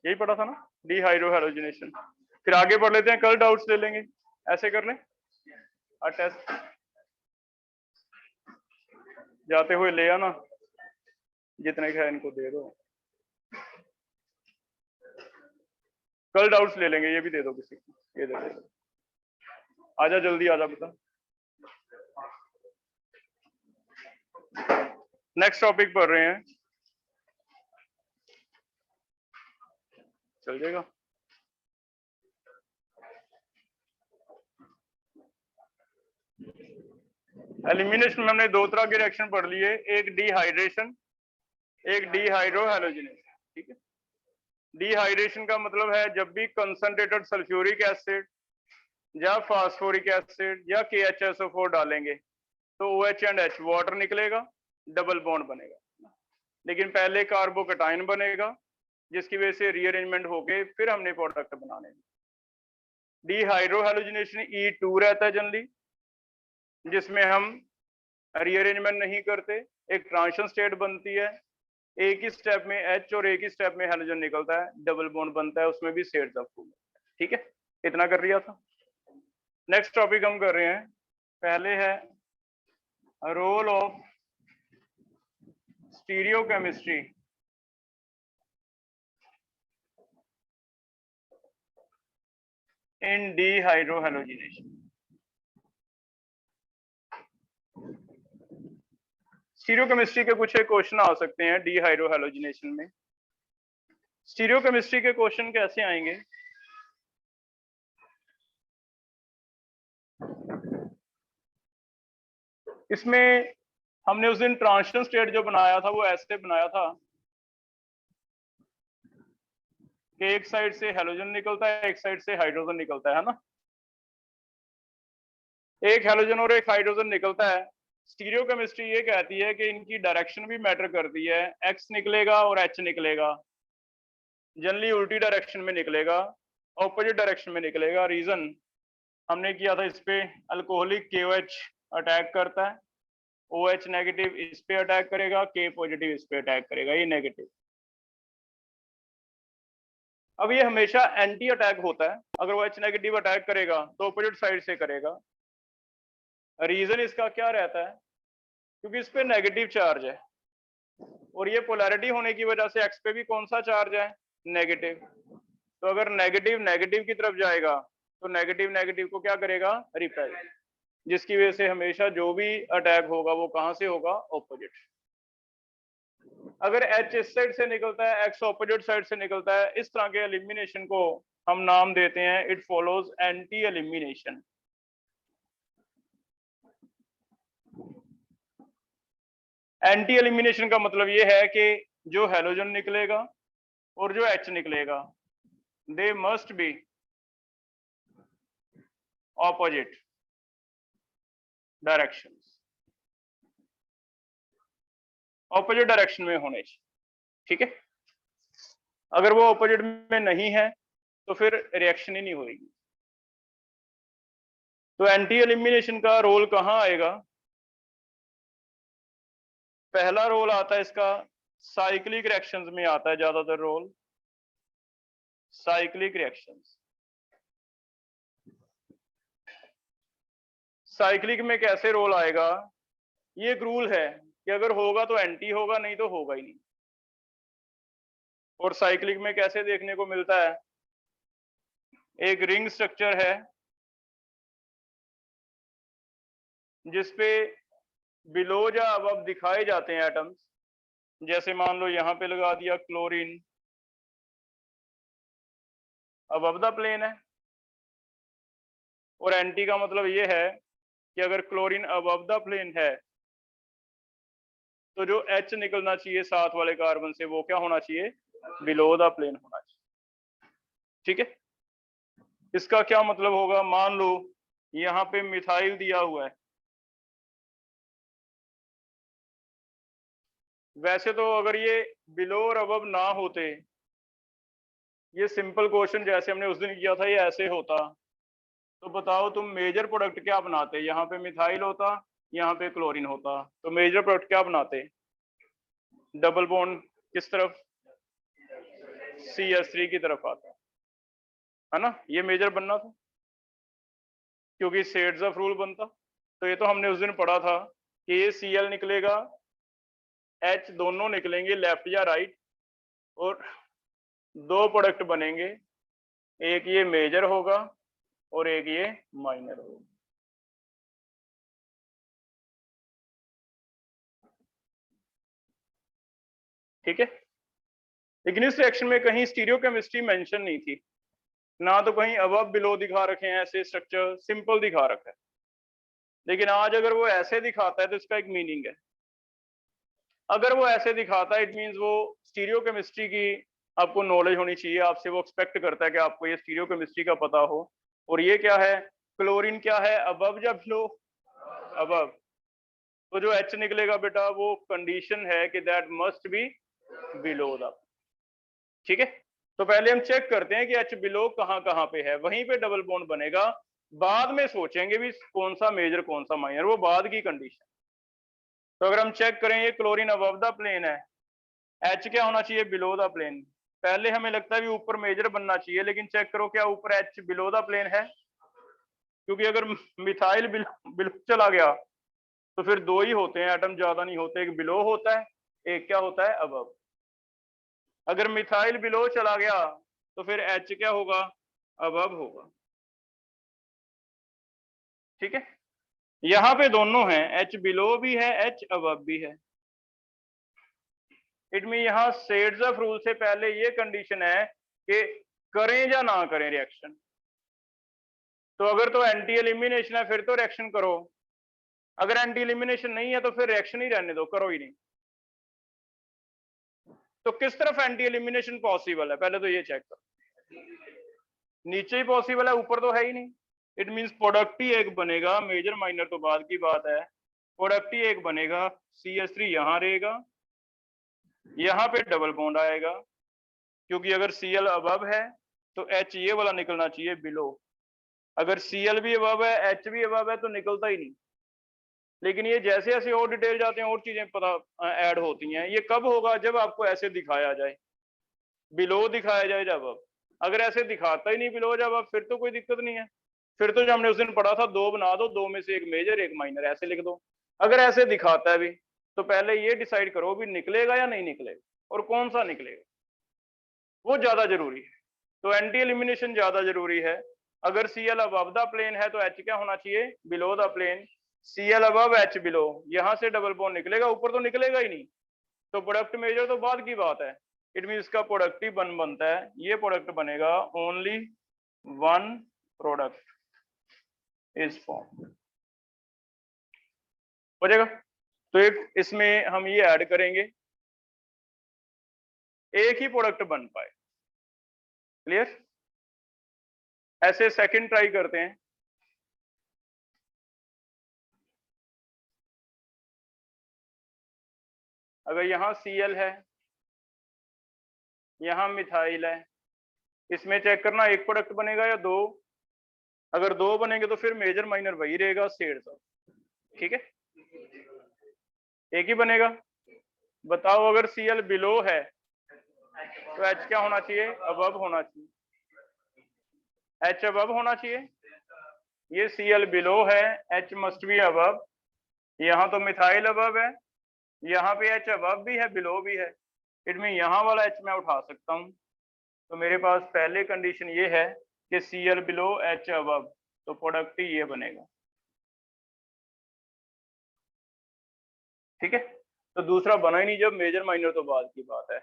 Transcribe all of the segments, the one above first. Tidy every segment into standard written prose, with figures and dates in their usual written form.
यही पढ़ा था ना, डिहाइड्रोहैलोजिनेशन। फिर आगे पढ़ लेते हैं, कल डाउट्स ले लेंगे, ऐसे कर लें। टेस्ट जाते हुए ले आना, जितने का है इनको दे दो, कल डाउट्स ले लेंगे। ये भी दे दो किसी को, ये दे दो। आजा जल्दी आजा बेटा। नेक्स्ट टॉपिक पढ़ रहे हैं, चल जाएगा। एलिमिनेशन में हमने दो तरह के रिएक्शन पढ़ लिए, एक डिहाइड्रेशन, एक डिहाइड्रोहैलोजिनेशन। ठीक है, डिहाइड्रेशन का मतलब है जब भी कंसंट्रेटेड सल्फ्यूरिक एसिड या फास्फोरिक एसिड या KHSO4 डालेंगे तो OH एंड H वाटर निकलेगा, डबल बॉन्ड बनेगा, लेकिन पहले कार्बोकटाइन बनेगा जिसकी वजह से रीअरेंजमेंट होके फिर हमने प्रोडक्ट बनाने। डिहाइड्रोहैलोजिनेशन E2 रहता है जनरली, जिसमें हम रीअरेंजमेंट नहीं करते, एक ट्रांजिशन स्टेट बनती है, एक ही स्टेप में H और एक ही स्टेप में हैलोजन निकलता है, डबल बॉन्ड बनता है, उसमें भी शेड्स ऑफ। ठीक है, इतना कर लिया था। नेक्स्ट टॉपिक हम कर रहे हैं, पहले है role of stereochemistry in dehydrohalogenation. Stereochemistry के कुछ क्वेश्चन आ सकते हैं डिहाइड्रोहैलोजिनेशन में। स्टीरियोकेमिस्ट्री के क्वेश्चन कैसे आएंगे? इसमें हमने उस दिन ट्रांजिशन स्टेट जो बनाया था वो ऐसे बनाया था कि एक साइड से हैलोजन निकलता है, एक साइड से हाइड्रोजन निकलता है ना, एक हैलोजन और एक हाइड्रोजन निकलता है। स्टीरियोकेमिस्ट्री ये कहती है कि इनकी डायरेक्शन भी मैटर करती है, X निकलेगा और H निकलेगा, जनरली उल्टी डायरेक्शन में निकलेगा, ऑपोजिट डायरेक्शन में निकलेगा। रीजन हमने किया था, इस पे अल्कोहलिक KOH अटैक करता है, OH नेगेटिव इस पे अटैक करेगा, K पॉजिटिव इस पे अटैक करेगा, ये नेगेटिव। अब ये हमेशा एंटी अटैक होता है, अगर वो H नेगेटिव अटैक करेगा तो ऑपोजिट साइड से करेगा। रीजन इसका क्या रहता है? क्योंकि इस पे नेगेटिव चार्ज है और ये पोलैरिटी होने की वजह से X पे भी कौन सा चार्ज है? नेगेटिव। तो अगर नेगेटिव नेगेटिव की तरफ जाएगा तो नेगेटिव नेगेटिव को क्या करेगा? रिपेल, जिसकी वजह से हमेशा जो भी अटैक होगा वो कहां से होगा? ऑपोजिट। अगर H इस साइड से निकलता है, X ऑपोजिट साइड से निकलता है, इस तरह के एलिमिनेशन को हम नाम देते हैं it follows anti elimination. Anti elimination का मतलब ये है कि जो हैलोजन निकलेगा और जो H निकलेगा they must be opposite direction, opposite direction में होने चाहिए। ठीक है, अगर वो ऑपोजिट में नहीं है तो फिर रिएक्शन ही नहीं होगी। तो एंटी एलिमिनेशन का रोल कहां आएगा? पहला रोल आता है इसका साइक्लिक रिएक्शंस में आता है ज्यादातर रोल, साइक्लिक रिएक्शंस। साइक्लिक में कैसे रोल आएगा? ये एक रूल है कि अगर होगा तो एंटी होगा, नहीं तो होगा ही नहीं। और साइक्लिक में कैसे देखने को मिलता है? एक रिंग स्ट्रक्चर है जिसपे बिलो या अबव दिखाए जाते हैं एटम्स, जैसे मान लो यहां पे लगा दिया क्लोरीन अबव द प्लेन है, और एंटी का मतलब ये है कि अगर क्लोरीन अबव द प्लेन है तो जो H निकलना चाहिए साथ वाले कार्बन से वो क्या होना चाहिए? बिलो द प्लेन होना चाहिए। ठीक है, इसका क्या मतलब होगा? मान लो यहाँ पे मिथाइल दिया हुआ है, वैसे तो अगर ये बिलो और अबव ना होते, ये सिंपल क्वेश्चन जैसे हमने उस दिन किया था ये ऐसे होता, तो बताओ तुम मेजर प्रोडक्ट क्या बनाते? यहाँ पे मिथाइल होता, यहाँ पे क्लोरीन होता, तो मेजर प्रोडक्ट क्या बनाते? डबल बॉन्ड किस तरफ? CH3 की तरफ आता है ना, ये मेजर बनना था क्योंकि शेड्स ऑफ रूल बनता। तो ये तो हमने उस दिन पढ़ा था कि ये Cl निकलेगा, H दोनों निकलेंगे लेफ्ट या राइट, और दो प्रोडक्ट बनेंगे, एक ये मेजर होगा और एक ये माइनर होगा। ठीक है, लेकिन इस रिएक्शन में कहीं स्टीरियोकेमिस्ट्री मेंशन नहीं थी, ना तो कहीं अबव बिलो दिखा रखे हैं, ऐसे स्ट्रक्चर सिंपल दिखा रखा है। लेकिन आज अगर वो ऐसे दिखाता है तो इसका एक मीनिंग है। अगर वो ऐसे दिखाता है इट मींस वो स्टीरियोकेमिस्ट्री की आपको नॉलेज होनी चाहिए, आपसे वो एक्सपेक्ट करता है कि आपको ये स्टीरियोकेमिस्ट्री का पता हो। और ये क्या है, क्लोरीन क्या है, अबव या बिलो? अबव। तो जो H निकलेगा बेटा वो कंडीशन है कि that must be below the. ठीक है, तो पहले हम चेक करते हैं कि H बिलो कहाँ पे है, वहीं पे डबल बॉन्ड बनेगा। बाद में सोचेंगे भी कौन सा मेजर कौन सा माइनर, वो बाद की कंडीशन। तो अगर हम चेक करें ये क्लोरीन अबव द प्लेन है, H क्या होना चाहिए, बिलो द प्लेन। पहले हमें लगता है भी ऊपर मेजर बनना चाहिए, लेकिन चेक करो क्या ऊपर H बिलो द प्लेन है? क्योंकि अगर मिथाइल बिलो चला गया तो फिर दो ही होते हैं एटम, ज्यादा नहीं होते, एक बिलो होता है, एक क्या होता है, अबव। अगर मिथाइल बिलो चला गया तो फिर H क्या होगा, अबव होगा। ठीक है, यहाँ पे दोनों हैं, H बिलो भी है, H अबव भी है। इट मीन यहाँ शेड्स ऑफ रूल से पहले ये कंडीशन है कि करें या ना करें रिएक्शन। तो अगर तो एंटी एलिमिनेशन है फिर तो रिएक्शन करो, अगर एंटी एलिमिनेशन नहीं है तो फिर रिएक्शन ही रहने दो, करो ही नहीं। तो किस तरफ एंटी एलिमिनेशन पॉसिबल है, पहले तो ये चेक करो। नीचे ही पॉसिबल है, ऊपर तो है ही नहीं। इट मींस प्रोडक्ट ही एक बनेगा, मेजर माइनर तो बाद की बात है, प्रोडक्ट ही एक बनेगा। CH3 यहाँ रहेगा, यहाँ पे डबल बॉन्ड आएगा, क्योंकि अगर Cl अबव है तो H ये वाला निकलना चाहिए बिलो। अगर Cl भी अबव है, H भी अबव है तो निकलता ही नहीं। लेकिन ये जैसे जैसे और डिटेल जाते हैं और चीजें पता ऐड होती हैं। ये कब होगा, जब आपको ऐसे दिखाया जाए, बिलो दिखाया जाए जब अब। अगर ऐसे दिखाता ही नहीं बिलो जब अब, फिर तो कोई दिक्कत नहीं है, फिर तो जो हमने उस दिन पढ़ा था दो बना दो, दो में से एक मेजर एक माइनर ऐसे लिख दो। अगर ऐसे दिखाता है भी तो पहले ये डिसाइड करो भी निकलेगा या नहीं निकलेगा, और कौन सा निकलेगा, वो ज्यादा जरूरी है। तो एंटी एलिमिनेशन ज्यादा जरूरी है। अगर Cl अबव द प्लेन है तो H क्या होना चाहिए, below the plane. Cl above H below, यहां से डबल बॉन्ड निकलेगा, ऊपर तो निकलेगा ही नहीं। तो प्रोडक्ट मेजर तो बाद की बात है। इट मीन इसका प्रोडक्ट ही बनता है, ये प्रोडक्ट बनेगा, only one product is form हो जाएगा। तो एक इसमें हम ये ऐड करेंगे, एक ही प्रोडक्ट बन पाए। क्लियर? ऐसे सेकंड ट्राई करते हैं। अगर यहाँ Cl है, यहाँ मिथाइल है, इसमें चेक करना एक प्रोडक्ट बनेगा या दो। अगर दो बनेंगे तो फिर मेजर माइनर वही रहेगा, शेड्स ऑफ। ठीक है, एक ही बनेगा। बताओ अगर Cl बिलो है तो H क्या होना चाहिए, अबव होना चाहिए। H अबव होना चाहिए, ये Cl बिलो है, H मस्ट बी अबव। यहाँ तो मिथाइल अबव है, यहाँ पे H अबव भी है, बिलो भी है। इट मीन यहाँ वाला H मैं उठा सकता हूँ। तो मेरे पास पहले कंडीशन ये है कि Cl बिलो H अबव, तो प्रोडक्ट ही ये बनेगा। ठीक है, तो दूसरा बना ही नहीं जब मेजर माइनर तो बाद की बात है,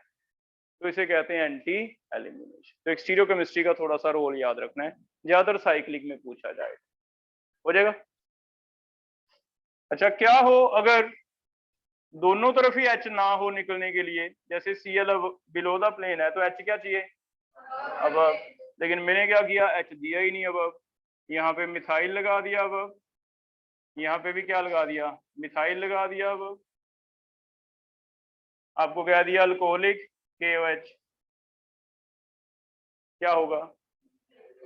तो इसे कहते हैं एंटी एलिमिनेशन। तो स्टीरियोकेमिस्ट्री का थोड़ा सा रोल याद रखना है, ज्यादातर साइक्लिक में पूछा जाए, हो जाएगा। अच्छा, क्या हो अगर दोनों तरफ ही H ना हो निकलने के लिए, जैसे Cl बिलो द प्लेन है तो H क्या चाहिए, अबव। लेकिन मैंने क्या किया, H दिया ही नहीं अबव, यहाँ पे मिथाइल लगा दिया अबव, यहाँ पे भी क्या लगा दिया, मिथाइल लगा दिया अबव। आपको क्या दिया, अल्कोहलिक KOH, क्या होगा,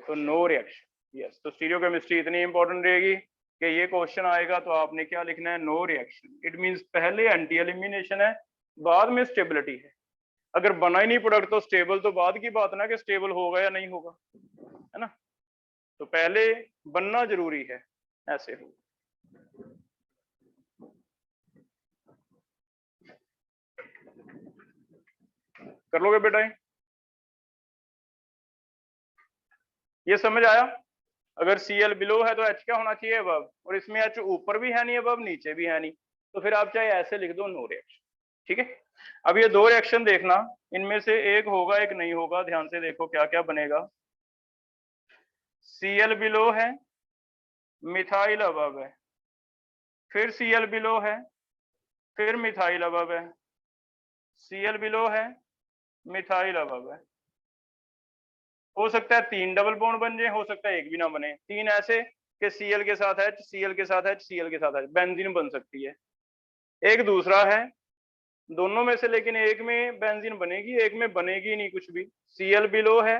तो नो रिएक्शन। यस, तो स्टीरियोकेमिस्ट्री इतनी इंपॉर्टेंट रहेगी कि ये क्वेश्चन आएगा तो आपने क्या लिखना है, नो रिएक्शन। इट मींस पहले एंटी एलिमिनेशन है, बाद में स्टेबिलिटी है। अगर बना ही नहीं प्रोडक्ट तो स्टेबल तो बाद की बात ना कि स्टेबल होगा या नहीं होगा, है ना। तो पहले बनना जरूरी है, ऐसे हो। कर लोगे बेटा ये समझ आया। अगर Cl बिलो है तो H क्या होना चाहिए, अबव, और इसमें H ऊपर भी है नहीं अबव, नीचे भी है नहीं, तो फिर आप चाहे ऐसे लिख दो, नो रिएक्शन। ठीक है, अब ये दो रिएक्शन देखना, इनमें से एक होगा एक नहीं होगा। ध्यान से देखो क्या क्या बनेगा। Cl बिलो है, मिथाइल अबव है, फिर Cl बिलो है, फिर मिथाइल अबव है, Cl बिलो है, मिथाइल अबव है। हो सकता है 3 डबल बॉन्ड बन जाए, हो सकता है एक भी ना बने। 3 ऐसे कि Cl के साथ H, Cl के साथ H, Cl के साथ H, बेंजीन बन सकती है। एक दूसरा है, दोनों में से लेकिन एक में बेंजीन बनेगी, एक में बनेगी नहीं कुछ भी। Cl बिलो है,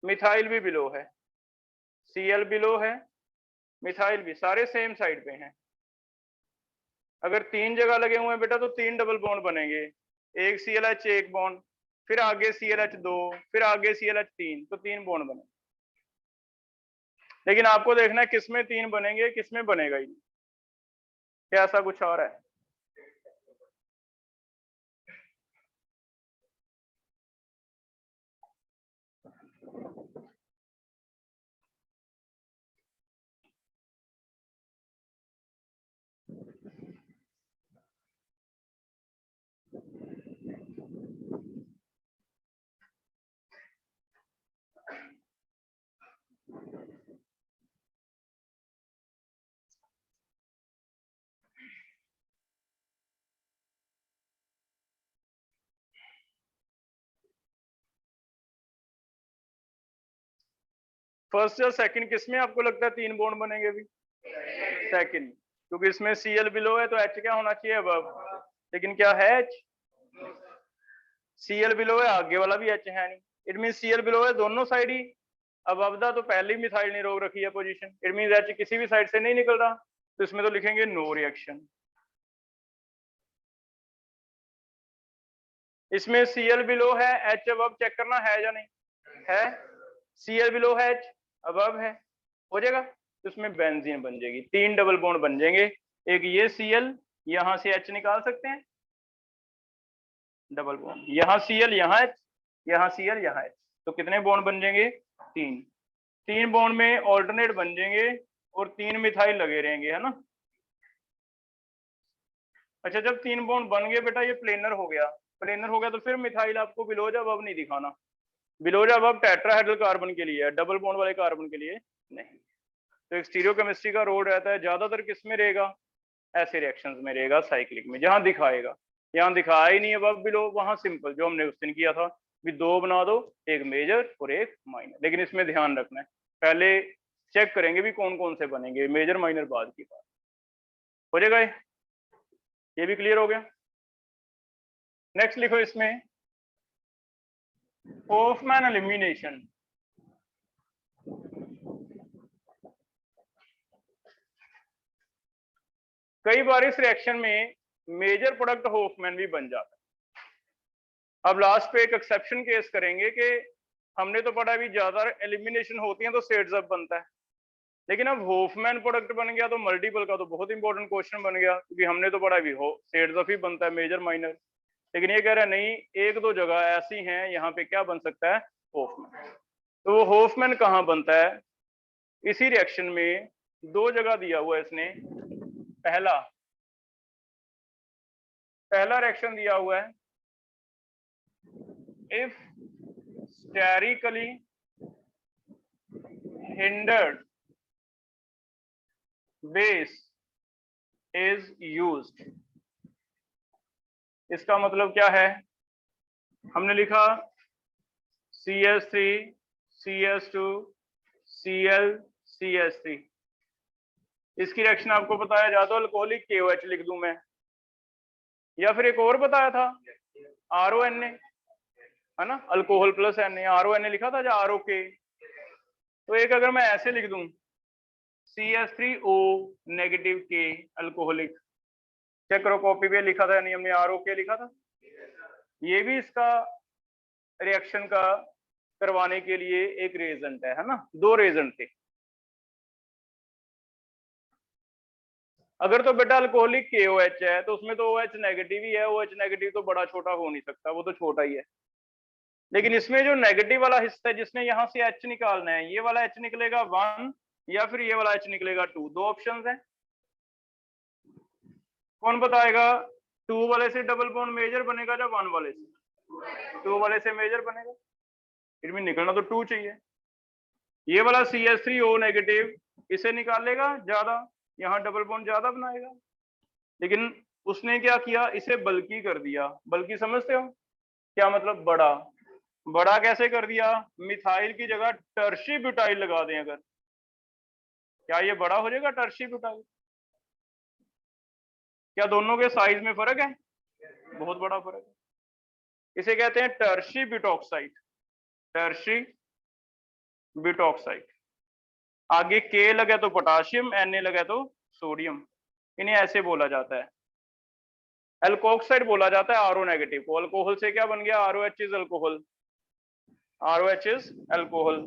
मिथाइल भी बिलो है, Cl बिलो है, मिथाइल भी, सारे सेम साइड पे हैं। अगर 3 जगह लगे हुए हैं बेटा तो 3 डबल बॉन्ड बनेंगे, एक ClH एक बॉन्ड, फिर आगे ClH 2, फिर आगे ClH 3, तो 3 बॉन्ड बने। लेकिन आपको देखना है किसमें 3 बनेंगे, किसमें बनेगा ही नहीं। क्या ऐसा कुछ और है? फर्स्ट या सेकंड किसमें आपको लगता है 3 बॉन्ड बनेंगे अभी? सेकंड, क्योंकि इसमें Cl बिलो है तो H क्या होना चाहिए, अबव। लेकिन क्या है H? Cl बिलो है, आगे वाला भी H है नहीं। इट मीन Cl बिलो है दोनों साइड ही, अबव दा तो पहले ही मिथाइल ने रोक रखी है पोजीशन, इट मीन H किसी भी साइड से नहीं निकल रहा, तो इसमें तो लिखेंगे नो रिएक्शन। इसमें Cl बिलो है, H अबव, चेक करना है या नहीं है। Cl बिलो है, H अबव है, हो जाएगा, तो इसमें बेंजीन बन जाएगी, 3 डबल बॉन्ड बन जाएंगे। एक ये Cl, यहां से H निकाल सकते हैं, डबल बॉन्ड, यहाँ Cl, यहाँ H, यहाँ Cl, यहाँ H, तो कितने बॉन्ड बन जाएंगे? 3। 3 बॉन्ड में ऑल्टरनेट बन जाएंगे और 3 मिथाइल लगे रहेंगे, है ना। अच्छा, जब 3 बॉन्ड बन गए बेटा, ये प्लेनर हो गया, प्लेनर हो गया तो फिर मिथाइल आपको बिलोज अबव नहीं दिखाना। बिलोज अबव टेट्राहेड्रल कार्बन के लिए है, डबल बॉन्ड वाले कार्बन के लिए नहीं। तो एक स्टीरियोकेमिस्ट्री का रोल रहता है ज्यादातर किस में रहेगा, ऐसे रिएक्शंस में रहेगा, साइक्लिक में, जहां दिखाएगा। यहाँ दिखाया ही नहीं अबव बिलो, वहां सिंपल जो हमने उस दिन किया था, भी 2 बना दो, एक मेजर और एक माइनर। लेकिन इसमें ध्यान रखना है, पहले चेक करेंगे भी कौन कौन से बनेंगे, मेजर माइनर बाद की बात हो जाएगा। ये भी क्लियर हो गया। नेक्स्ट लिखो इसमें होफमैन एलिमिनेशन। कई बार इस रिएक्शन में मेजर प्रोडक्ट होफमैन भी बन जाता है। अब लास्ट पे एक एक्सेप्शन केस करेंगे कि हमने तो पढ़ा भी ज्यादा एलिमिनेशन होती है तो सेट्सअप बनता है, लेकिन अब होफमैन प्रोडक्ट बन गया तो मल्टीपल का तो बहुत इंपॉर्टेंट क्वेश्चन बन गया, क्योंकि हमने तो पढ़ा भी हो सेट्सअप ही बनता है, मेजर माइनर। लेकिन ये कह रहा है नहीं, एक दो जगह ऐसी हैं यहाँ पे क्या बन सकता है, होफमैन। तो वो होफमैन कहाँ बनता है? इसी रिएक्शन में 2 जगह दिया हुआ है इसने। पहला रिएक्शन दिया हुआ है, if sterically hindered base is used। इसका मतलब क्या है? हमने लिखा CH3 CH2 Cl CH3, इसकी रिएक्शन आपको बताया जाता तो अल्कोहलिक KOH लिख दूं मैं, या फिर एक और बताया था RONA, है ना, अल्कोहल प्लस Na, RONA लिखा था या ROK। तो एक अगर मैं ऐसे लिख दूं CH3O negative K alcoholic, check करो कॉपी पे लिखा था नहीं, हमने ROK लिखा था। ये भी इसका रिएक्शन का करवाने के लिए एक रेजेंट है ना, दो रेजेंट थे। अगर तो बेटा अल्कोहलिक KOH है तो उसमें तो OH नेगेटिव ही है, OH नेगेटिव तो बड़ा छोटा हो नहीं सकता, वो तो छोटा ही है। लेकिन इसमें जो नेगेटिव वाला हिस्सा है जिसने यहां से H निकालना है, ये वाला H निकलेगा 1 या फिर ये वाला H निकलेगा 2, दो ऑप्शंस हैं। कौन बताएगा 2 वाले से डबल बॉन्ड मेजर बनेगा या 1 वाले से? 2 वाले से मेजर बनेगा, फिर भी निकलना तो 2 चाहिए। ये वाला CH3O नेगेटिव इसे निकालेगा ज्यादा, यहाँ डबल बॉन्ड ज्यादा बनाएगा, लेकिन उसने क्या किया, इसे बल्कि कर दिया। बल्कि समझते हो क्या मतलब? बड़ा। बड़ा कैसे कर दिया? मिथाइल की जगह टर्शी ब्यूटाइल लगा दें अगर, क्या ये बड़ा हो जाएगा टर्शी ब्यूटाइल? क्या दोनों के साइज में फर्क है? बहुत बड़ा फर्क है। इसे कहते हैं टर्शी ब्यूटॉक्साइड, टर्शी ब्यूटॉक्साइड। आगे K लगे तो पोटाशियम, Na लगे तो सोडियम, इन्हें ऐसे बोला जाता है। एल्कोक्साइड बोला जाता है RO नेगेटिव को। अल्कोहल से क्या बन गया? ROH is alcohol, ROH is alcohol.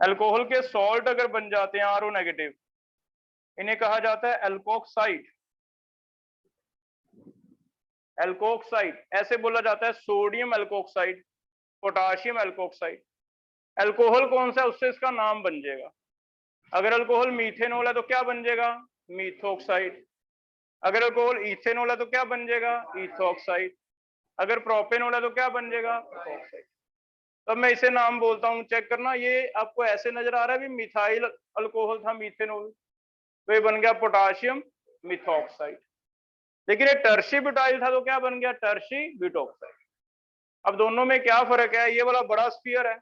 Alcohol के सॉल्ट अगर बन जाते हैं RO नेगेटिव, इन्हें कहा जाता है एल्कोक्साइड। एल्कोक्साइड ऐसे बोला जाता है, sodium alkoxide, potassium alkoxide. Alcohol कौन सा है उससे इसका नाम बन जाएगा। अगर अल्कोहल मीथेनॉल है तो क्या बन जाएगा? मीथोक्साइड। अगर अल्कोहल इथेनॉल है तो क्या बन जाएगा? इथोक्साइड। अगर प्रोपेनॉल है तो क्या बन जाएगा? प्रोपेनॉल। तब मैं इसे नाम बोलता हूं, चेक करना। ये आपको ऐसे नजर आ रहा है भी मिथाइल अल्कोहल था मीथेनॉल, तो ये बन गया पोटाशियम मिथोक्साइड। लेकिन ये टर्शी ब्यूटाइल था तो क्या बन गया? Tertiary butoxide. अब दोनों में क्या फर्क है? ये वाला बड़ा स्फीयर है,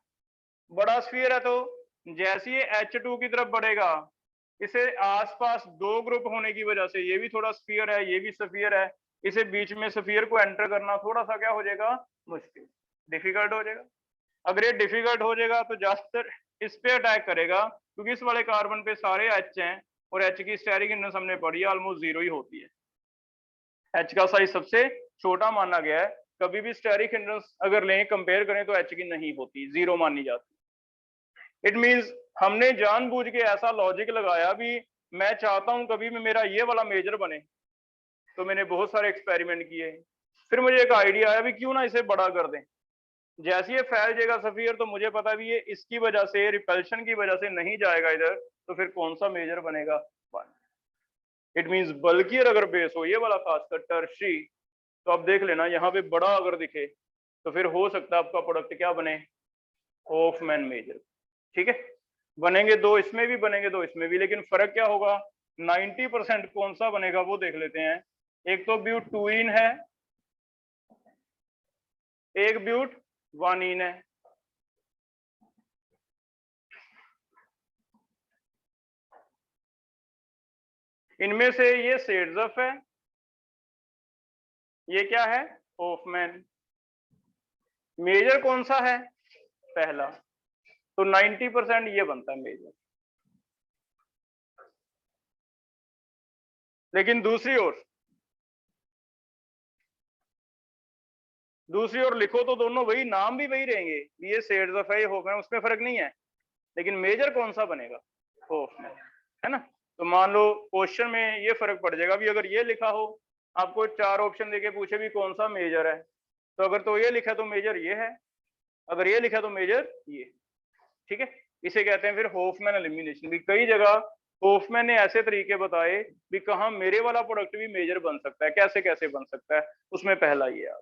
बड़ा स्फीयर है तो जैसे ये H2 की तरफ बढ़ेगा, इसे आसपास दो ग्रुप होने की वजह से, ये भी थोड़ा स्फीयर है, ये भी स्फीयर है, इसे बीच में स्फीयर को एंटर करना थोड़ा सा क्या हो जाएगा? मुश्किल, डिफिकल्ट हो जाएगा। अगर ये डिफिकल्ट हो जाएगा तो ज्यादातर इस पे अटैक करेगा, क्योंकि इस वाले कार्बन पे सारे H हैं और H की स्टेरिक हिंड्रेंस हमने पढ़ी है ऑलमोस्ट 0 ही होती है। H का साइज सबसे छोटा माना गया है। कभी भी स्टेरिक हिंड्रेंस अगर लें कंपेयर करें तो H की नहीं होती, 0 मानी जाती। इट मींस हमने जानबूझ के ऐसा लॉजिक लगाया भी मैं चाहता हूं कभी भी मेरा ये वाला मेजर बने, तो मैंने बहुत सारे एक्सपेरिमेंट किए। फिर मुझे एक आइडिया आया भी क्यों ना इसे बड़ा कर दें। जैसे ये फैल जाएगा सफियर तो मुझे पता भी ये इसकी वजह से, रिपल्शन की वजह से नहीं जाएगा इधर, तो फिर कौन सा मेजर बनेगा? 1। इट मींस बल्कि अगर बेस हो ये वाला खासकर टर्शी, तो आप देख लेना यहाँ पे बड़ा अगर दिखे तो फिर हो सकता है आपका प्रोडक्ट क्या बने? Hofmann major. ठीक है, बनेंगे दो इसमें भी, बनेंगे दो इसमें भी, लेकिन फर्क क्या होगा? 90% कौन सा बनेगा वो देख लेते हैं। एक तो ब्यूट 2इन है, एक ब्यूट 1इन है। इनमें से ये सेड्जफ है, ये क्या है? होफमैन। मेजर कौन सा है? पहला। तो 90% ये बनता है मेजर। लेकिन दूसरी ओर लिखो तो दोनों वही, नाम भी वही रहेंगे, ये सेड्जफ है, ये होफमैन, उसमें फर्क नहीं है। लेकिन मेजर कौन सा बनेगा? होफमैन, है ना। तो मान लो क्वेश्चन में ये फर्क पड़ जाएगा भी, अगर ये लिखा हो, आपको 4 ऑप्शन देके पूछे भी कौन सा मेजर है, तो अगर तो ये लिखा तो मेजर ये है, अगर ये लिखा तो मेजर ये। ठीक है, इसे कहते हैं फिर होफमैन एलिमिनेशन। भी कई जगह होफमैन ने ऐसे तरीके बताए भी कहा मेरे वाला प्रोडक्ट भी मेजर बन सकता है, कैसे कैसे बन सकता है, उसमें पहला ये है।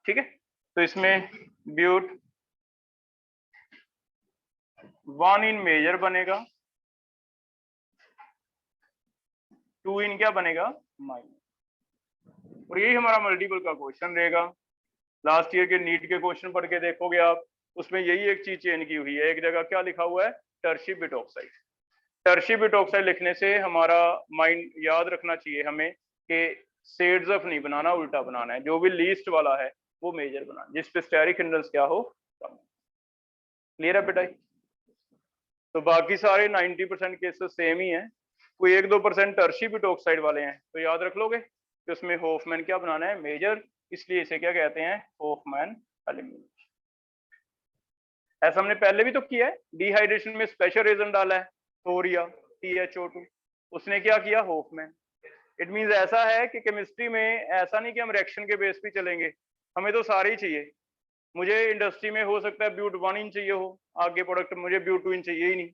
ठीक है, तो इसमें ब्यूट 1इन मेजर बनेगा, 2इन क्या बनेगा? माइनर। और यही हमारा मल्टीपल का क्वेश्चन रहेगा। लास्ट ईयर के नीट के क्वेश्चन पढ़ के देखोगे आप, उसमें यही एक चीज चेंज की हुई है। एक जगह क्या लिखा हुआ है? Tertiary butoxide. टर्शी ब्यूटॉक्साइड लिखने से हमारा माइंड याद रखना चाहिए हमें कि सेड्जफ नहीं बनाना, उल्टा बनाना है। जो भी लीस्ट वाला है वो मेजर बनाना, जिस पे स्टेरिक हिंड्रेंस क्या हो कम। क्लियर है बेटा? तो बाकी सारे 90% केसेस सेम ही हैं, कोई 1-2% टर्शी ब्यूटॉक्साइड वाले हैं, तो याद रख लोगे। कि उसमें होफमैन क्या बनाना है, मेजर, इसलिए इसे क्या कहते हैं, होफमैन एलिमिनेशन। ऐसा हमने पहले भी तो किया है, डिहाइड्रेशन में स्पेशल रीजन डाला है, थोरिया THO2, उसने क्या किया, होफमैन। इट मींस ऐसा है कि केमिस्ट्री में ऐसा नहीं कि हम रिएक्शन के बेस पे चलेंगे, हमें तो सारे ही चाहिए। मुझे इंडस्ट्री में हो सकता है ब्यूट 1 इन चाहिए हो, आगे प्रोडक्ट मुझे ब्यूट 2 इन चाहिए ही नहीं,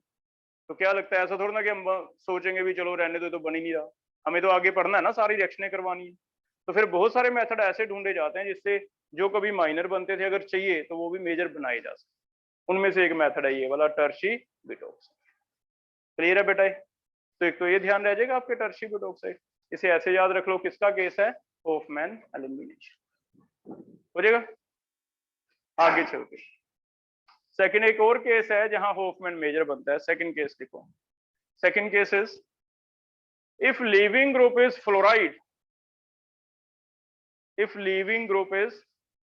तो क्या लगता है ऐसा थोड़ा ना कि हम सोचेंगे भी चलो रहने दो, तो बन ही नहीं रहा, हमें तो आगे पढ़ना है ना, सारी रिएक्शनें करवानी है। तो फिर बहुत सारे मेथड ऐसे ढूंढे जाते हैं जिससे जो कभी माइनर बनते थे अगर चाहिए तो वो भी मेजर बनाए जा सकते, उनमें से एक मेथड है ये वाला टर्शी ब्यूटोक्साइड। क्लियर है बेटा? तो एक तो ये ध्यान रह जाएगा आपके टर्शी ब्यूटोक्साइड, इसे ऐसे याद रख लो, किसका केस है, होफमैन एलिमिनेशन, हो जाएगा। आगे चलते सेकंड एक और केस है जहां होफमैन मेजर बनता है, सेकंड केस लिखो। Second case is if leaving group is fluoride, if leaving group is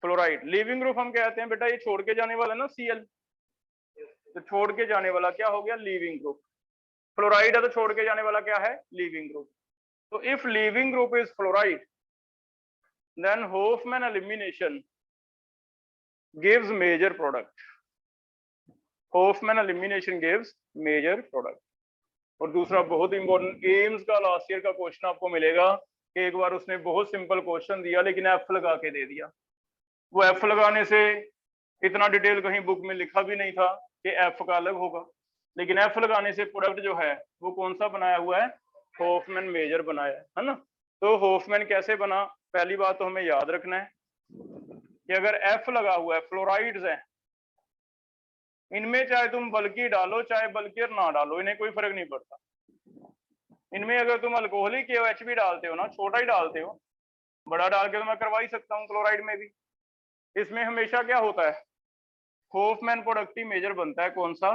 fluoride, leaving group हम कहते हैं बेटा ये छोड़ के जाने वाला ना Cl, तो छोड़ के जाने वाला क्या हो गया, लीविंग ग्रुप। फ्लोराइड है तो छोड़ के जाने वाला क्या है, लीविंग ग्रुप। तो if leaving group is fluoride then Hofmann elimination gives major product, Hofmann elimination gives major product. और दूसरा बहुत इंपॉर्टेंट, एम्स का लास्ट ईयर का क्वेश्चन आपको मिलेगा कि एक बार उसने बहुत सिंपल क्वेश्चन दिया लेकिन एफ लगा के दे दिया। वो एफ लगाने से इतना डिटेल कहीं बुक में लिखा भी नहीं था कि एफ का अलग होगा, लेकिन एफ लगाने से प्रोडक्ट जो है वो कौन सा बनाया हुआ है, होफमैन मेजर बनाया है ना। तो होफमैन कैसे बना, पहली बात तो हमें याद रखना है कि अगर एफ लगा हुआ है, फ्लोराइड्स हैं, इनमें चाहे तुम बल्कि डालो चाहे बल्कियर ना डालो, इन्हें कोई फर्क नहीं पड़ता। इनमें अगर तुम अल्कोहलिक KOH भी डालते हो ना, छोटा ही डालते हो, बड़ा डाल के तो मैं करवा ही सकता हूँ क्लोराइड में भी। इसमें हमेशा क्या होता है, होफमैन प्रोडक्ट ही मेजर बनता है, कौन सा,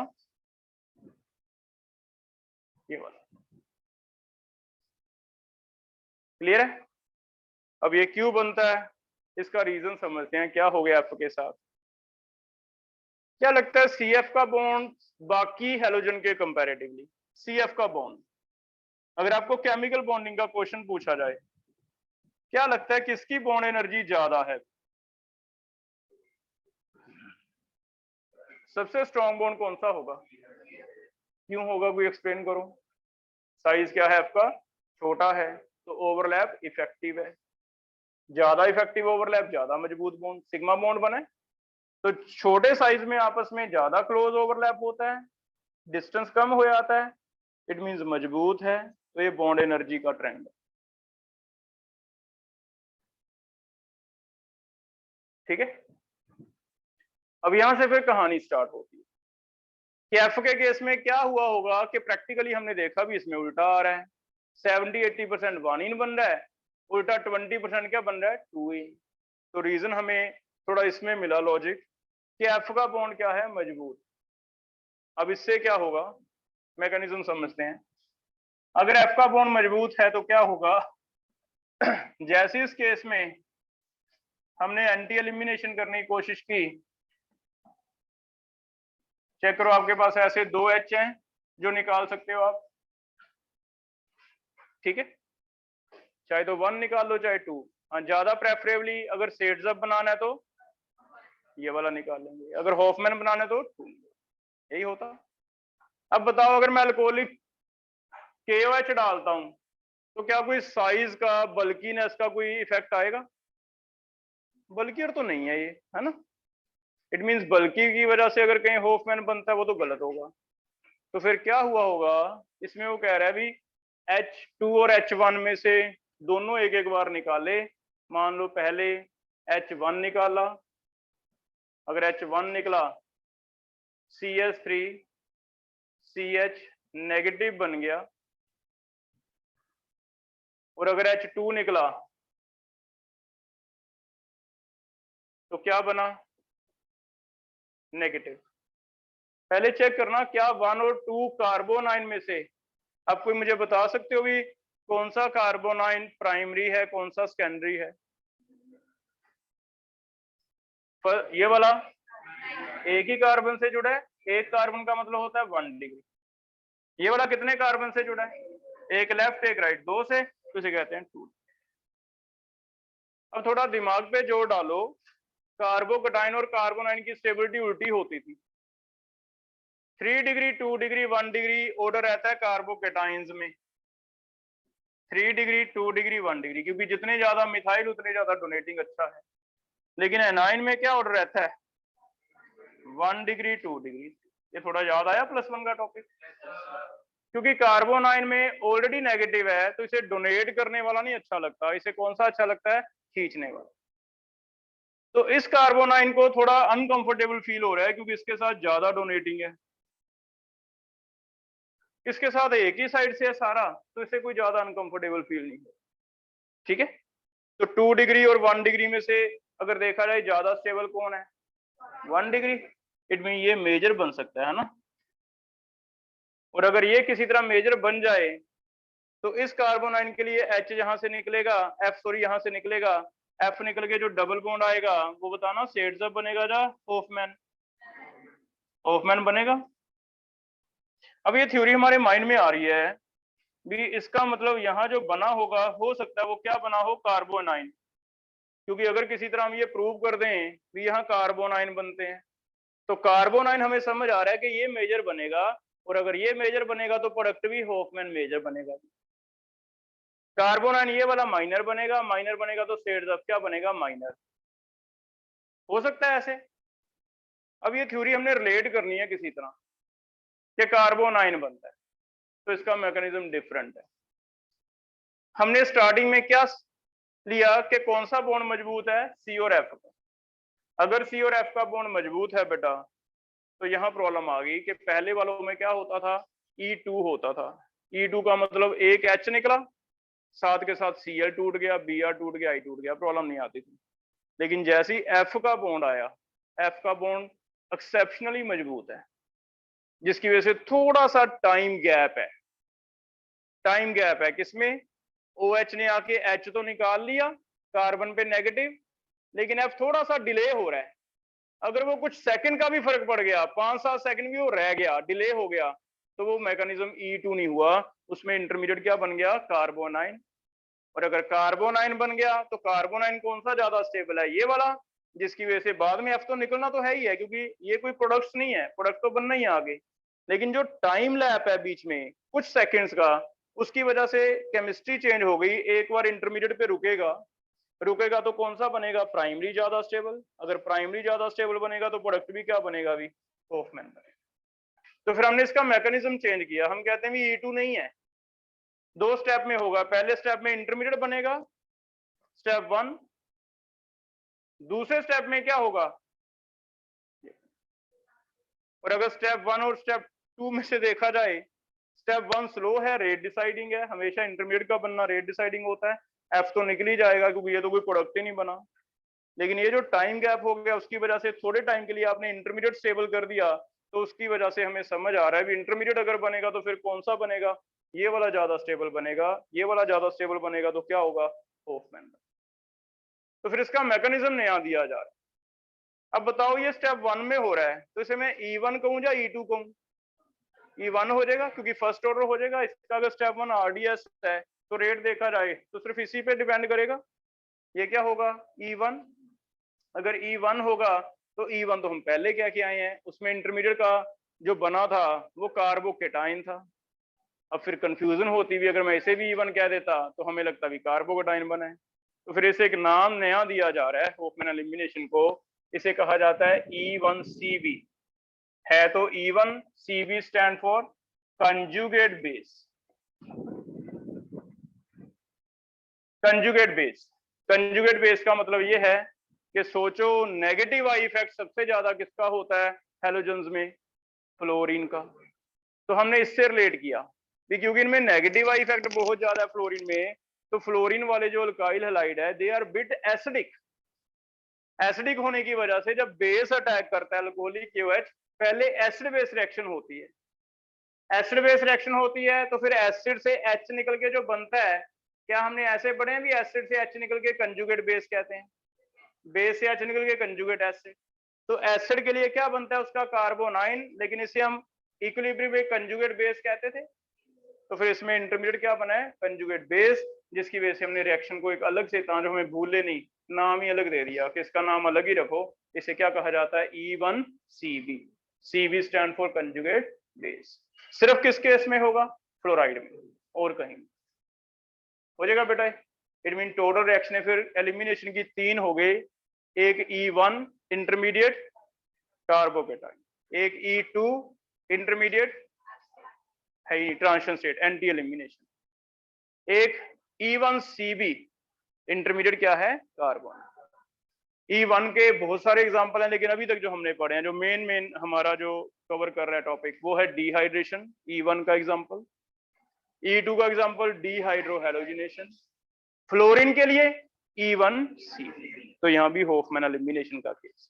ये वाला। क्लियर है? अब ये क्यों बनता है, इसका रीजन समझते हैं, क्या हो गया आपके साथ। क्या लगता है CF का बॉन्ड बाकी हेलोजन के कंपैरेटिवली, CF का बॉन्ड, अगर आपको केमिकल बॉन्डिंग का क्वेश्चन पूछा जाए, क्या लगता है किसकी बॉन्ड एनर्जी ज्यादा है, सबसे स्ट्रॉन्ग बॉन्ड कौन सा होगा, क्यों होगा, कोई एक्सप्लेन करो। साइज क्या है आपका, छोटा है, तो ओवरलैप इफेक्टिव है, ज्यादा इफेक्टिव ओवरलैप ज्यादा मजबूत बॉन्ड, सिग्मा बॉन्ड बने, तो छोटे साइज में आपस में ज्यादा क्लोज ओवरलैप होता है, डिस्टेंस कम हो जाता है, इट मींस मजबूत है, तो ये बॉन्ड एनर्जी का ट्रेंड है। ठीक है, अब यहां से फिर कहानी स्टार्ट होती है कि एफ के केस में क्या हुआ होगा कि प्रैक्टिकली हमने देखा भी इसमें उल्टा आ रहा है, 70-80% 1 इन बन रहा है, उल्टा 20% क्या बन रहा है, 2 इन। तो रीजन हमें थोड़ा इसमें मिला लॉजिक कि एफ का बॉन्ड क्या है, मजबूत। अब इससे क्या होगा, मैकेनिज्म समझते हैं। अगर एफ का बॉन्ड मजबूत है तो क्या होगा, जैसे इस केस में हमने एंटी एलिमिनेशन करने की कोशिश की, चेक करो आपके पास ऐसे 2 H हैं जो निकाल सकते हो आप, ठीक है, चाहे तो 1 निकाल लो चाहे 2, हाँ ज्यादा प्रेफरेबली अगर सेट्स अप बनाना है तो ये वाला निकाल लेंगे, अगर होफमैन बनाना है तो 2, यही होता। अब बताओ अगर मैं अल्कोहलिक KOH डालता हूं तो क्या कोई साइज का, बल्कीनेस का कोई इफेक्ट आएगा, बल्कियर तो नहीं है ये, है ना। इट मींस बल्कि की वजह से अगर कहीं होफमैन बनता है वो तो गलत होगा। तो फिर क्या हुआ होगा, इसमें वो कह रहा है भी H2 और H1 में से दोनों एक एक बार निकाले, मान लो पहले H1 निकाला, अगर H1 निकला CH3 CH नेगेटिव बन गया, और अगर H2 निकला तो क्या बना, नेगेटिव। पहले चेक करना क्या 1 और 2 कार्बोनाइन में से, आप कोई मुझे बता सकते हो भी कौन सा कार्बोनाइन प्राइमरी है कौन सा सेकेंडरी है, ये वाला एक ही कार्बन से जुड़ा है, एक कार्बन का मतलब होता है 1 डिग्री, ये वाला कितने कार्बन से जुड़ा है, एक लेफ्ट एक राइट, 2 से, तो इसे कहते हैं 2। अब थोड़ा दिमाग पे जोर डालो, कार्बोकटाइन और कार्बोनाइन की स्टेबिलिटी उल्टी होती थी। 3 डिग्री 2 डिग्री 1 डिग्री ऑर्डर रहता है कार्बोकटाइंस में, 3 डिग्री 2 डिग्री 1 डिग्री, क्योंकि जितने ज्यादा मिथाइल उतने ज्यादा डोनेटिंग अच्छा है। लेकिन एनाइन में क्या ऑर्डर रहता है? 1 डिग्री 2 डिग्री। ये थोड़ा याद आया +1 का टॉपिक? क्योंकि कार्बोनाइन में ऑलरेडी नेगेटिव है, तो इसे डोनेट करने वाला नहीं अच्छा लगता, इसे कौन सा अच्छा लगता है? खींचने वाला। तो इस कार्बोनाइन को थोड़ा अनकंफर्टेबल फील हो रहा है, क्योंकि इसके साथ ज्यादा डोनेटिंग है, इसके साथ एक ही साइड से है सारा, तो इसे कोई ज्यादा अनकंफर्टेबल फील नहीं है। ठीक है, तो 2 डिग्री और 1 डिग्री में से अगर देखा जाए ज्यादा स्टेबल कौन है? 1 डिग्री। इट मीन ये मेजर बन सकता है ना। और अगर ये किसी तरह मेजर बन जाए तो इस कार्बोनाइन के लिए H यहां से निकलेगा, यहां से निकलेगा, F निकल के जो डबल बॉन्ड आएगा वो बताना सेड्सअप बनेगा या होफमैन? होफमैन बनेगा। अब ये थ्योरी हमारे माइंड में आ रही है भी, इसका मतलब यहाँ जो बना होगा हो सकता है वो क्या बना हो? कार्बोनाइन। क्योंकि अगर किसी तरह हम ये प्रूव कर दें भी यहाँ कार्बोनाइन बनते हैं, तो कार्बोनाइन हमें समझ आ रहा है कि ये मेजर बनेगा, और अगर ये मेजर बनेगा तो प्रोडक्ट भी होफमैन मेजर बनेगा। कार्बोनाइन ये वाला माइनर बनेगा, माइनर बनेगा तो सेड्सअप क्या बनेगा? माइनर। हो सकता है ऐसे। अब ये थ्योरी हमने रिलेट करनी है किसी तरह कि कार्बोनाइन बनता है, तो इसका मैकेनिज्म डिफरेंट है। हमने स्टार्टिंग में क्या लिया कि कौन सा बॉन्ड मजबूत है? सी और एफ का। अगर सी और एफ का बॉन्ड मजबूत है बेटा, तो यहाँ प्रॉब्लम आ गई कि पहले वालों में क्या होता था? E2 होता था। E2 का मतलब एक H निकला, साथ के साथ Cl टूट गया, Br टूट गया, I टूट गया, प्रॉब्लम नहीं आती थी। लेकिन जैसे ही F का बॉन्ड आया, F का बॉन्ड एक्सेप्शनली मजबूत है, जिसकी वजह से थोड़ा सा टाइम गैप है। टाइम गैप है किसमें? OH ने आके H तो निकाल लिया कार्बन पे नेगेटिव, लेकिन F थोड़ा सा डिले हो रहा है। अगर वो कुछ सेकंड का भी फर्क पड़ गया, 5-7 सेकंड भी वो रह गया, डिले हो गया, तो वो मैकेनिज्म E2 नहीं हुआ, उसमें इंटरमीडिएट क्या बन गया? कार्बोनाइन। और अगर कार्बोनाइन बन गया तो कार्बोनाइन कौन सा ज्यादा स्टेबल है? ये वाला, जिसकी वजह से बाद में F तो निकलना तो है ही है, क्योंकि ये कोई प्रोडक्ट्स नहीं है, प्रोडक्ट तो बनना ही है आगे। लेकिन जो टाइम लैप है बीच में कुछ सेकंड्स का, उसकी वजह से केमिस्ट्री चेंज हो गई। एक बार इंटरमीडिएट पे रुकेगा तो कौन सा बनेगा? प्राइमरी ज्यादा स्टेबल। अगर प्राइमरी ज्यादा स्टेबल बनेगा तो प्रोडक्ट भी क्या बनेगा? भी होफमैन बनेगा। तो फिर हमने इसका मैकेनिज्म चेंज किया, हम कहते हैं भी E2 नहीं है, 2 स्टेप में होगा। पहले स्टेप में इंटरमीडिएट बनेगा, स्टेप 1। दूसरे स्टेप में क्या होगा? और अगर स्टेप 1 और स्टेप 2 में से देखा जाए, स्टेप 1 स्लो है, रेट डिसाइडिंग है, हमेशा इंटरमीडिएट का बनना रेट डिसाइडिंग होता है। F तो निकल ही जाएगा क्योंकि ये तो कोई प्रोडक्ट ही नहीं बना। लेकिन ये जो टाइम गैप हो गया, उसकी वजह से थोड़े टाइम के लिए आपने इंटरमीडिएट स्टेबल कर दिया, तो उसकी वजह से हमें समझ आ रहा है भी इंटरमीडिएट अगर बनेगा तो फिर कौन सा बनेगा? ये वाला ज्यादा स्टेबल बनेगा। ये वाला ज्यादा स्टेबल बनेगा तो क्या होगा? होफमैन। तो फिर इसका मैकेनिज्म नया दिया जा रहा है। अब बताओ, ये स्टेप 1 में हो रहा है, तो इसे मैं E1 कहूं या E2 कहूं? E1 हो जाएगा क्योंकि फर्स्ट ऑर्डर हो जाएगा इसका। अगर स्टेप 1 RDS है तो रेट देखा जाए तो सिर्फ इसी पे डिपेंड करेगा। ये क्या होगा? E1। अगर E1 होगा तो E1 तो हम पहले क्या किए आए हैं, उसमें इंटरमीडिएट का जो बना था वो कार्बोकेटाइन था। अब फिर कंफ्यूजन होती भी, अगर मैं इसे भी E1 कह देता तो हमें लगता भी कार्बोकेटाइन बना है। तो फिर इसे एक नाम नया दिया जा रहा है होफमैन एलिमिनेशन को, इसे कहा जाता है E1CB। है तो E1CB stand for conjugate base. Conjugate base, conjugate base का मतलब ये है कि सोचो नेगेटिव आई इफेक्ट सबसे ज्यादा किसका होता है हैलोजेंस में? फ्लोरीन का। तो हमने इससे रिलेट किया भी, क्योंकि इनमें नेगेटिव आई इफेक्ट बहुत ज्यादा है फ्लोरीन में, तो फ्लोरीन वाले जो अल्काइल हैलाइड है they are bit acidic. Acidic होने की वजह से जब बेस अटैक करता है अल्कोहलिक KOH, पहले एसिड बेस रिएक्शन होती है। एसिड बेस रिएक्शन होती है तो फिर एसिड से H निकल के जो बनता है, क्या हमने ऐसे पढ़े हैं भी एसिड से H निकल के कंजुगेट बेस कहते हैं, बेस से H निकल के कंजुगेट एसिड। तो एसिड के लिए क्या बनता है उसका? कार्बोनाइन, लेकिन इसे हम इक्विलिब्रियम में कंजुगेट बेस कहते थे। तो फिर इसमें इंटरमीडिएट क्या बना है? कंजुगेट बेस, जिसकी वजह से हमने रिएक्शन को एक अलग से, जो हमें भूले नहीं, नाम ही अलग दे दिया कि इसका नाम अलग ही रखो, इसे क्या कहा जाता है, E1CB। CB stand for conjugate base. सिर्फ किस केस में होगा, फ्लोराइड में, और कहीं हो जाएगा बेटा। इट मीन टोटल रिएक्शन है फिर एलिमिनेशन की 3 हो गई, एक E1 इंटरमीडिएट कार्बोकेटाइन, एक E2 इंटरमीडिएट है ट्रांजिशन स्टेट एंटी एलिमिनेशन, एक E1CB इंटरमीडिएट क्या है, कार्बन। E1 के बहुत सारे एग्जांपल हैं, लेकिन अभी तक जो हमने पढ़े हैं, जो मेन हमारा जो कवर कर रहा है टॉपिक, वो है डिहाइड्रेशन, E1 का एग्जांपल। E2 का एग्जांपल डिहाइड्रोहैलोजिनेशन। फ्लोरीन के लिए E1CB। तो यहाँ भी होफमैन एलिमिनेशन का केस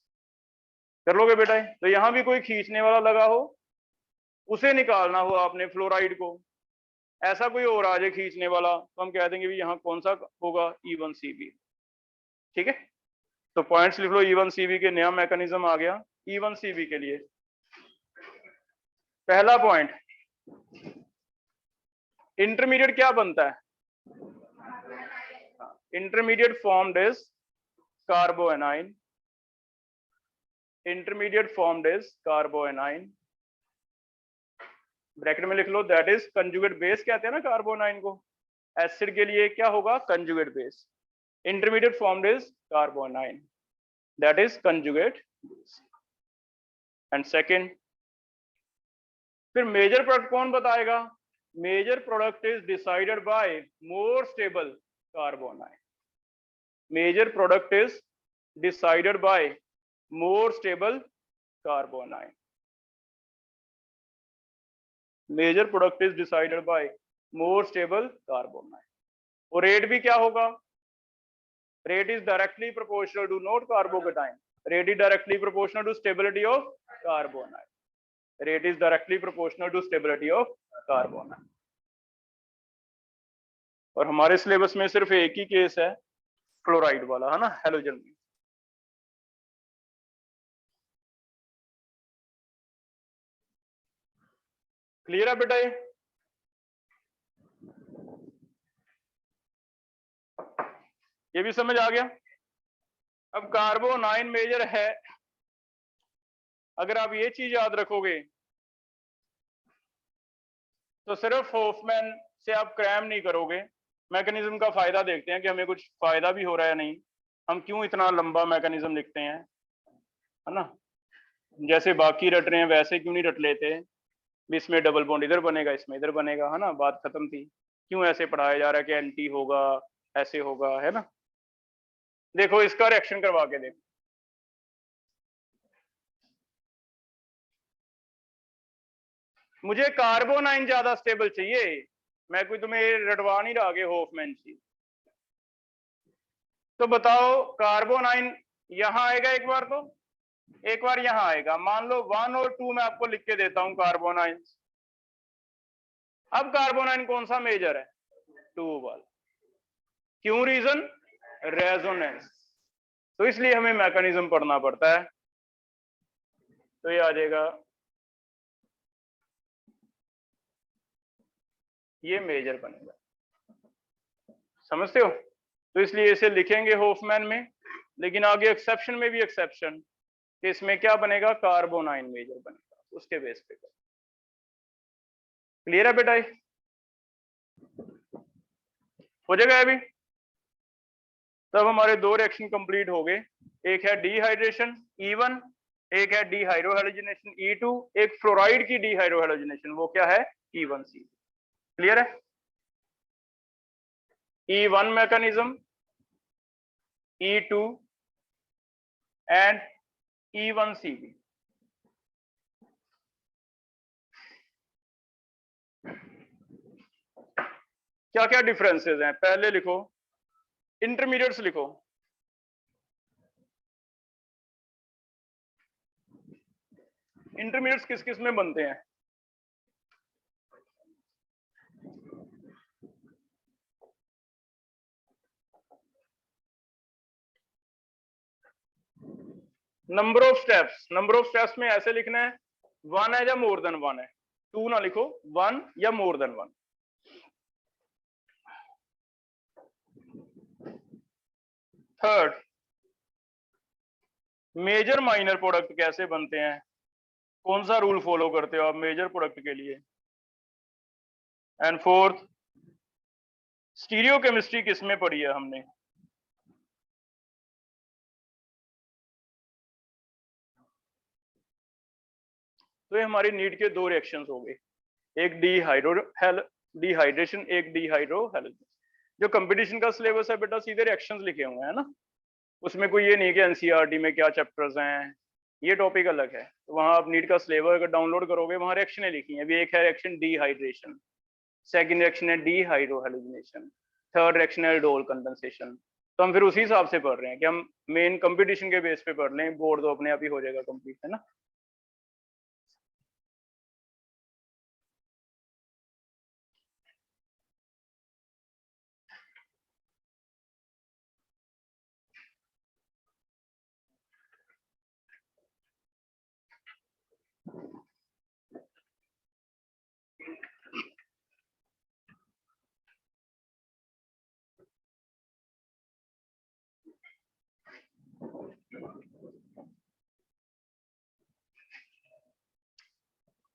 कर लोगे बेटा। तो यहाँ भी कोई खींचने वाला लगा हो, उसे निकालना हो आपने फ्लोराइड को, ऐसा कोई और आ जाए खींचने वाला, तो हम कह देंगे भी यहाँ कौन सा होगा, E1CB। ठीक है, तो पॉइंट्स लिख लो। E1CB के नया मैकेनिज्म आ गया। E1CB के लिए पहला पॉइंट, इंटरमीडिएट क्या बनता है, intermediate formed is carbanion, intermediate formed is carbanion, bracket में लिख लो, दैट इज कंजुगेट बेस कहते हैं ना कार्बोनाइन को। एसिड के लिए क्या होगा, conjugate base. Intermediate formed is carbanion, that is conjugate base. And second, फिर मेजर प्रोडक्ट कौन बताएगा, major product is decided by more stable carbanion. Major product is decided by more stable carbanion. Major product is decided by more stable carbanion. और rate भी क्या होगा, rate is directly proportional to not carbocation, rate is directly proportional to stability of carbanion, rate is directly proportional to stability of carbanion. और हमारे syllabus में सिर्फ एक ही case है फ्लोराइड वाला, है ना, हैलोजन में। क्लियर है बेटा, ये भी समझ आ गया। अब कार्बोनाइन मेजर है, अगर आप ये चीज याद रखोगे तो सिर्फ होफमैन से आप क्रैम नहीं करोगे। मैकेनिज्म का फायदा देखते हैं कि हमें कुछ फायदा भी हो रहा है नहीं, हम क्यों इतना लंबा मैकेनिज्म लिखते हैं, है ना। जैसे बाकी रट रहे हैं वैसे क्यों नहीं रट लेते, इसमें डबल बॉन्ड इधर बनेगा, इसमें इधर बनेगा, है ना, बात खत्म थी। क्यों ऐसे पढ़ाया जा रहा है कि एंटी होगा, ऐसे होगा, है ना। देखो इसका रिएक्शन करवा के देखो, मुझे कार्बोनाइन ज्यादा स्टेबल चाहिए, मैं कोई तुम्हें रटवा नहीं रहा कि होफमैन चीज। तो बताओ कार्बोनाइन यहां आएगा एक बार, तो एक बार यहां आएगा, मान लो 1 और 2 मैं आपको लिख के देता हूं कार्बोनाइन। अब कार्बोनाइन कौन सा मेजर है, 2 वाला। क्यों, रीजन रेजोनेंस। तो इसलिए हमें मैकेनिज्म पढ़ना पड़ता है। तो ये आ जाएगा, ये मेजर बनेगा, समझते हो। तो इसलिए इसे लिखेंगे होफमैन में, लेकिन आगे एक्सेप्शन में भी एक्सेप्शन कि इसमें क्या बनेगा, कार्बोनाइन मेजर बनेगा, उसके बेस पे। क्लियर है बेटा, हो जाएगा अभी। तब हमारे 2 रिएक्शन कंप्लीट हो गए, एक है डिहाइड्रेशन E1, एक है डिहाइड्रोहैलोजिनेशन E2, एक फ्लोराइड की डिहाइड्रोहैलोजिनेशन, वो क्या है, E1C। क्लियर है। E1 mechanism, E2 and E1CB। क्या क्या डिफरेंसेस हैं, पहले लिखो, इंटरमीडिएट्स लिखो। इंटरमीडिएट्स किस किस में बनते हैं, number of steps. Number of steps में ऐसे लिखना है, 1 है या मोर देन 1 है, 2 ना लिखो, 1 या more than 1। Third, major minor product कैसे बनते हैं, कौन सा रूल फॉलो करते हो आप मेजर प्रोडक्ट के लिए। एंड फोर्थ, स्टीरियो केमिस्ट्री किसमें पढ़ी है हमने। तो ये हमारी नीट के दो रिएक्शंस हो गए, एक डिहाइड्रेशन, एक डिहाइड्रोहेलोजन। जो कंपटीशन का सिलेबस है बेटा सीधे रिएक्शंस लिखे हुए हैं ना, उसमें कोई ये नहीं कि एनसीईआरटी में क्या चैप्टर्स हैं, ये टॉपिक अलग है। तो वहां आप नीट का सिलेबस अगर डाउनलोड करोगे वहां रिएक्शनें लिखी हैं। अभी एक है रिएक्शन डिहाइड्रेशन, सेकंड रिएक्शन है डिहाइड्रोहेलोजिनेशन, थर्ड रिएक्शन है एल्डोल कंडेंसेशन। तो हम फिर उसी हिसाब से पढ़ रहे हैं कि हम मेन कंपटीशन के बेस पे पढ़ लें, बोर्ड तो अपने आप ही हो जाएगा कंप्लीट, है ना।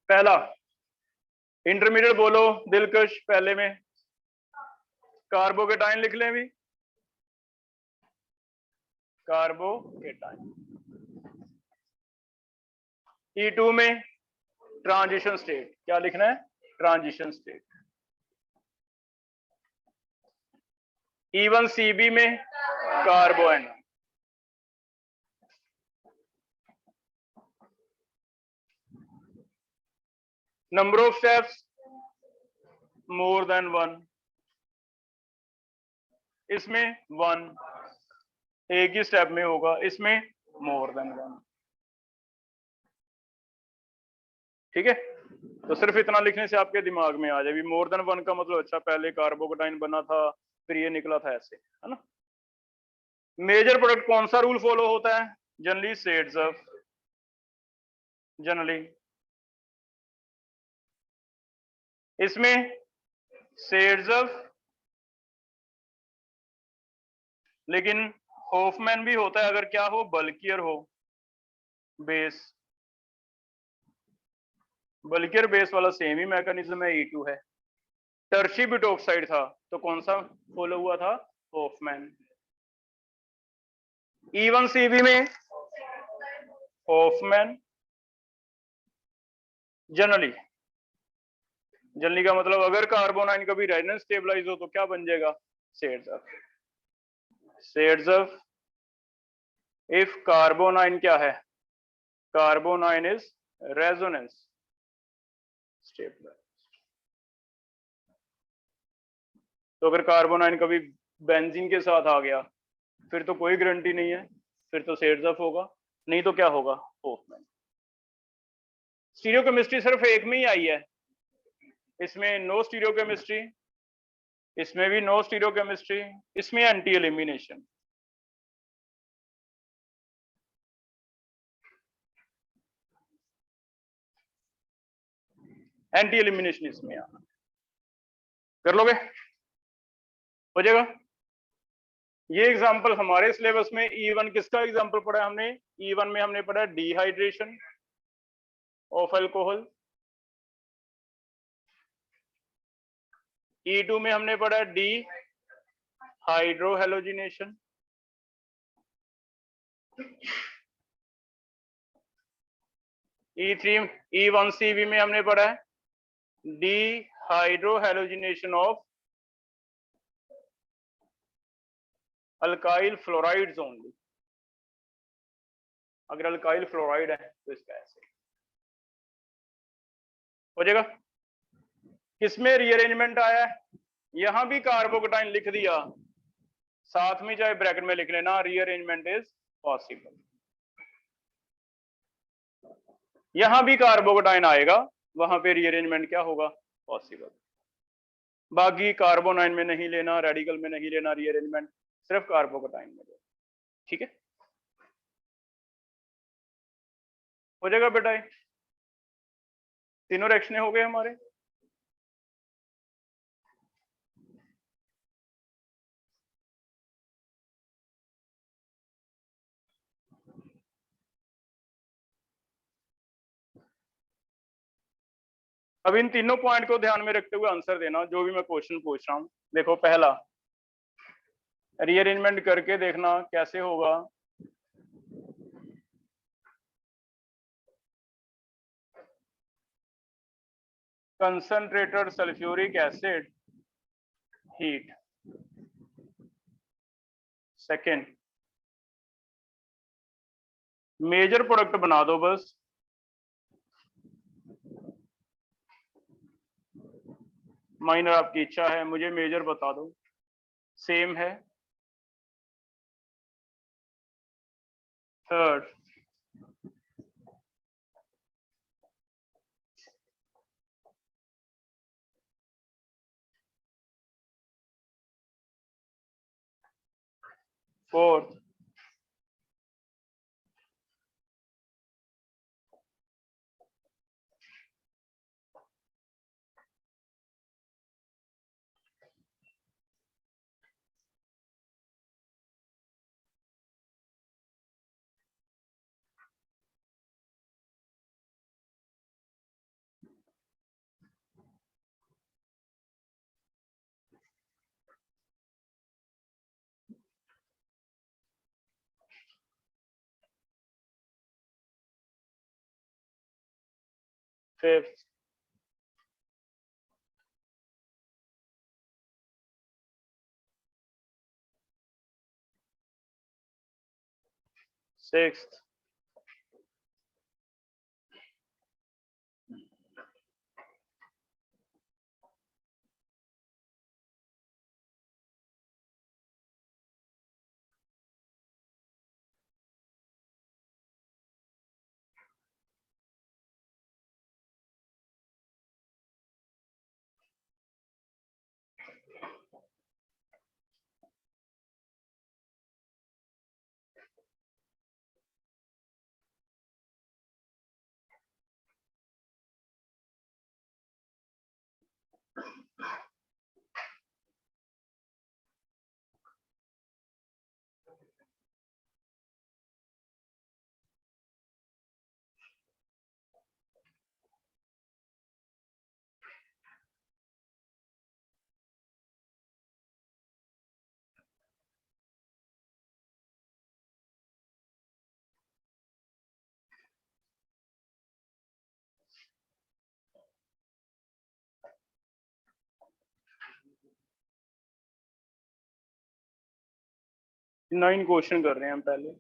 पहला इंटरमीडिएट बोलो दिलकश, पहले में कार्बोकेटाइन लिख लें भी, कार्बोकेटाइन। E2 में ट्रांजिशन स्टेट, क्या लिखना है, ट्रांजिशन स्टेट। E1 CB में carbanion. Number of steps more than 1, इसमें 1 एक ही स्टेप में होगा, इसमें मोर देन 1। ठीक है, तो सिर्फ इतना लिखने से आपके दिमाग में आ जाए मोर देन 1 का मतलब अच्छा पहले कार्बोकेटाइन बना था फिर ये निकला था, ऐसे है ना। मेजर प्रोडक्ट कौन सा रूल फॉलो होता है, जनरली सेड्सफ, जनरली इसमें सेड्सफ, लेकिन होफमैन भी होता है अगर क्या हो, बल्कियर हो बेस। बल्कियर बेस वाला सेम ही मैकेनिज्म है, E2 है। टर्शी ब्यूटोक्साइड था तो कौन सा फॉलो हुआ था, होफमैन। E1 CB में होफमैन। जनरली का मतलब अगर कार्बोनाइन कभी रेजोनेंस स्टेबलाइज हो तो क्या बन जाएगा, सेड्सफ। सेड्सफ इफ कार्बोनाइन क्या है, कार्बोनाइन इज रेजोनेंस स्टेबलाइज। तो अगर कार्बोनाइन कभी बेंजीन के साथ आ गया फिर तो कोई गारंटी नहीं है, फिर तो सेड्सफ होगा, नहीं तो क्या होगा, होफमैन। स्टीरियोकेमिस्ट्री सिर्फ एक में ही आई है, इसमें नो स्टीरियोकेमिस्ट्री, इसमें भी नो स्टीरियोकेमिस्ट्री, इसमें एंटी एलिमिनेशन। एंटी एलिमिनेशन इसमें आना, कर लोगे, हो जाएगा। ये एग्जांपल हमारे सिलेबस में E1 किसका एग्जांपल पढ़ा है हमने, E1 में हमने पढ़ा डिहाइड्रेशन ऑफ अल्कोहल। E2 में हमने पढ़ा डी हाइड्रोहेलोजिनेशन। E1 CB में हमने पढ़ा है D hydrohalogenation of alkyl fluorides only. अगर अल्काइल फ्लोराइड है तो इसका ऐसे हो जाएगा। किसमें रीअरेंजमेंट आया है, यहां भी कार्बोकेटाइन लिख दिया, साथ में चाहे ब्रैकेट में लिख लेना रीअरेंजमेंट इज पॉसिबल। यहां भी कार्बोकेटाइन आएगा, वहां पे रीअरेंजमेंट क्या होगा, पॉसिबल। बाकी कार्बोनाइन में नहीं लेना, रेडिकल में नहीं लेना रीअरेंजमेंट, सिर्फ कार्बोकेटाइन में लेना। ठीक है, हो जाएगा बेटा, तीनों रिएक्शनें हो गए हमारे। अब इन तीनों पॉइंट को ध्यान में रखते हुए आंसर देना जो भी मैं क्वेश्चन पूछ रहा हूं। देखो पहला, रीअरेंजमेंट करके देखना कैसे होगा। Concentrated sulphuric acid heat. Second, major product बना दो बस। माइनर आपकी इच्छा है, मुझे मेजर बता दो। सेम है। Third, fourth, fifth, sixth, nine question कर रहे हैं हम पहले।